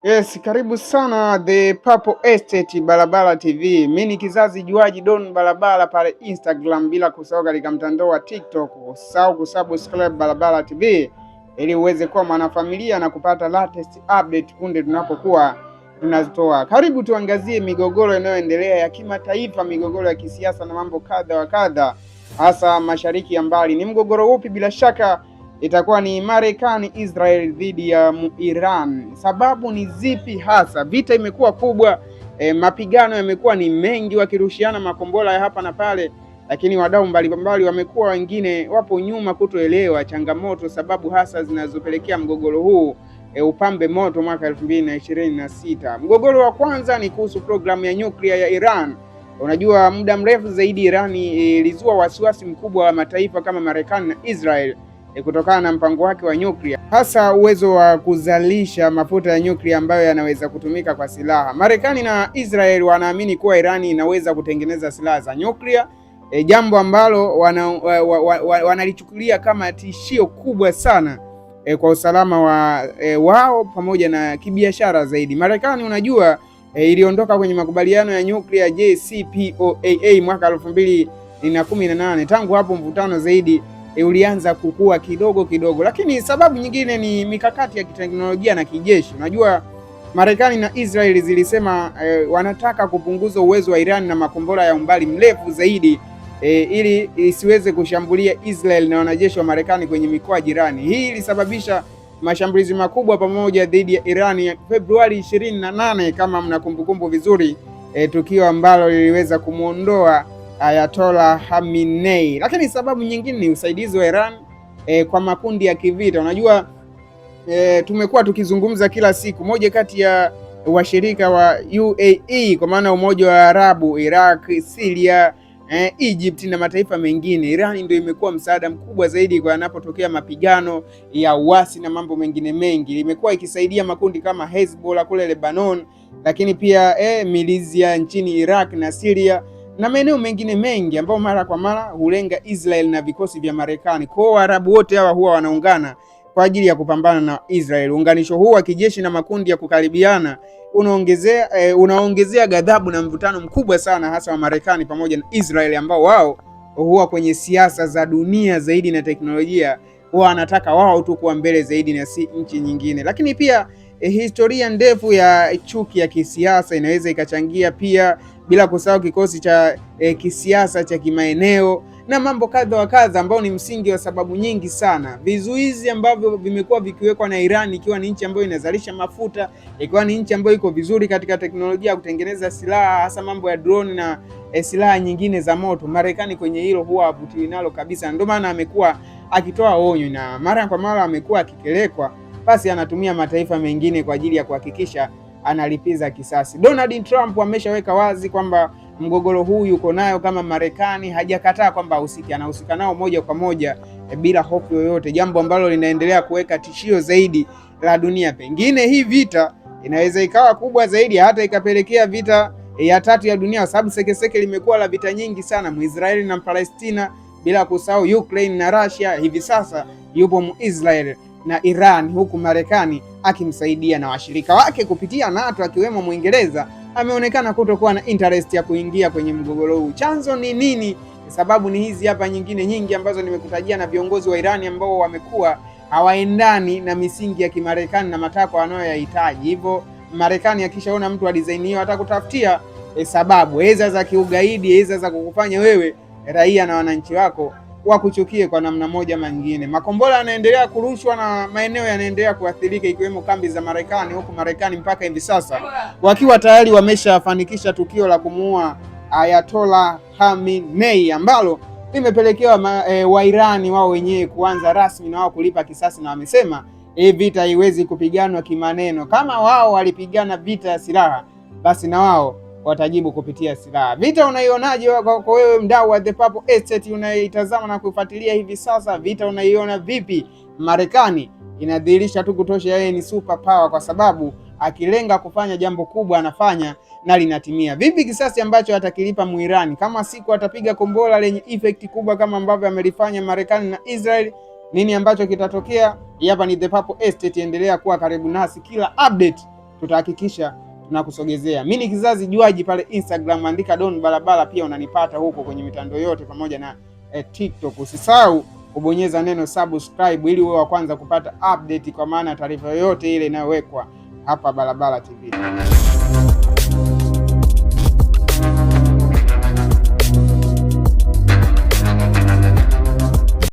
Yes, karibu sana The Purple Estate Balabala TV. Mimi ni kizazi juaji Don Balabala pale Instagram, bila kusahau katika mtandao wa TikTok. Usahau kusubscribe Balabala TV ili uweze kuwa mwanafamilia na kupata latest update punde tunapokuwa tunazitoa. Karibu tuangazie migogoro inayoendelea ya kimataifa, migogoro ya kisiasa na mambo kadha wa kadha, hasa mashariki ya mbali. Ni mgogoro upi? Bila shaka itakuwa ni Marekani Israel dhidi ya Iran. Sababu ni zipi hasa? Vita imekuwa kubwa, mapigano yamekuwa ni mengi, wakirushiana makombora ya hapa na pale, lakini wadau mbalimbali wamekuwa wengine wapo nyuma kutoelewa changamoto, sababu hasa zinazopelekea mgogoro huu upambe moto mwaka 2026. Mgogoro wa kwanza ni kuhusu programu ya nyuklia ya Iran. Unajua, muda mrefu zaidi Iran ilizua wasiwasi mkubwa wa mataifa kama Marekani na Israel kutokana na mpango wake wa nyuklia, hasa uwezo wa kuzalisha mafuta ya nyuklia ambayo yanaweza kutumika kwa silaha. Marekani na Israel wanaamini kuwa Irani inaweza kutengeneza silaha za nyuklia, jambo ambalo wanalichukulia kama tishio kubwa sana kwa usalama wao pamoja na kibiashara zaidi. Marekani unajua, iliondoka kwenye makubaliano ya nyuklia JCPOA mwaka 2018. Tangu hapo mvutano zaidi ulianza kukua kidogo kidogo, lakini sababu nyingine ni mikakati ya kiteknolojia na kijeshi. Unajua, Marekani na Israeli zilisema wanataka kupunguza uwezo wa Iran na makombora ya umbali mrefu zaidi ili isiweze kushambulia Israel na wanajeshi wa Marekani kwenye mikoa jirani. Hii ilisababisha mashambulizi makubwa pamoja dhidi ya Iran Februari 28 kama mnakumbukumbu vizuri, tukio ambalo liliweza kumuondoa Ayatollah Khamenei. Lakini sababu nyingine ni usaidizi wa Iran kwa makundi ya kivita. Unajua, tumekuwa tukizungumza kila siku, moja kati ya washirika wa UAE kwa maana Umoja wa Arabu, Iraq, Syria, Egypt na mataifa mengine, Iran ndio imekuwa msaada mkubwa zaidi kwa yanapotokea mapigano ya uasi na mambo mengine mengi. Imekuwa ikisaidia makundi kama Hezbollah kule Lebanon, lakini pia milizia nchini Iraq na Syria na maeneo mengine mengi ambao mara kwa mara hulenga Israel na vikosi vya Marekani. Kwa Waarabu wote hawa huwa wanaungana kwa ajili ya kupambana na Israel. Unganisho huu wa kijeshi na makundi ya kukaribiana unaongezea ghadhabu na mvutano mkubwa sana, hasa wa Marekani pamoja na Israel, ambao wao huwa kwenye siasa za dunia zaidi na teknolojia, huwa wanataka wao tu kuwa mbele zaidi na si nchi nyingine. Lakini pia historia ndefu ya chuki ya kisiasa inaweza ikachangia pia, bila kusahau kikosi cha kisiasa cha kimaeneo na mambo kadha wa kadha, ambao ni msingi wa sababu nyingi sana. Vizuizi ambavyo vimekuwa vikiwekwa na Iran, ikiwa ni nchi ambayo inazalisha mafuta, ikiwa ni nchi ambayo iko vizuri katika teknolojia ya kutengeneza silaha, hasa mambo ya drone na silaha nyingine za moto. Marekani kwenye hilo huwa havutiwi nalo kabisa, ndio maana amekuwa akitoa onyo na mara kwa mara amekuwa akikelekwa, basi anatumia mataifa mengine kwa ajili ya kuhakikisha analipiza kisasi. Donald Trump ameshaweka wazi kwamba mgogoro huu yuko nayo kama Marekani, hajakataa kwamba anahusika nao moja kwa moja bila hofu yoyote, jambo ambalo linaendelea kuweka tishio zaidi la dunia. Pengine hii vita inaweza ikawa kubwa zaidi, hata ikapelekea vita ya tatu ya dunia, sababu sekeseke limekuwa la vita nyingi sana, Muisraeli na Palestina, bila kusahau Ukraine na Russia. Hivi sasa yupo Muisraeli na Iran, huku Marekani akimsaidia na washirika wake kupitia NATO akiwemo Mwingereza ameonekana kutokuwa na interest ya kuingia kwenye mgogoro huu. Chanzo ni nini? Sababu ni hizi hapa nyingine nyingi ambazo nimekutajia, na viongozi wa Irani ambao wamekuwa hawaendani na misingi ya Kimarekani na matakwa wanayoyahitaji. Hivyo Marekani akishaona mtu wa design hiyo atakutafutia sababu eza za kiugaidi, eza za kukufanya wewe raia na wananchi wako wakuchukie kwa namna moja ama nyingine. Makombora yanaendelea kurushwa na maeneo yanaendelea kuathirika, ikiwemo kambi za Marekani, huku Marekani mpaka hivi sasa wakiwa tayari wameshafanikisha tukio la kumuua Ayatollah Khamenei, ambalo limepelekewa Wairani wao wenyewe kuanza rasmi na wao kulipa kisasi, na wamesema vita haiwezi kupiganwa kimaneno. Kama wao walipigana vita ya silaha, basi na wao watajibu kupitia silaha. Vita unaionaje kwa wewe mdau wa The Purple Estate unaitazama na kufuatilia hivi sasa? Vita unaiona vipi? Marekani inadhihirisha tu kutosha yeye ni super power, kwa sababu akilenga kufanya jambo kubwa anafanya na linatimia. Vipi kisasi ambacho atakilipa Muirani kama siku atapiga kombora lenye effect kubwa kama ambavyo amelifanya Marekani na Israel? Nini ambacho kitatokea? Hapa ni The Purple Estate, endelea kuwa karibu nasi, kila update tutahakikisha tunakusogezea. Mimi ni Kizazi Juaji pale Instagram, andika Don Balabala, pia unanipata huko kwenye mitandao yote pamoja na TikTok. Usisahau kubonyeza neno subscribe ili uwe wa kwanza kupata update, kwa maana taarifa yoyote ile inayowekwa hapa Balabala TV.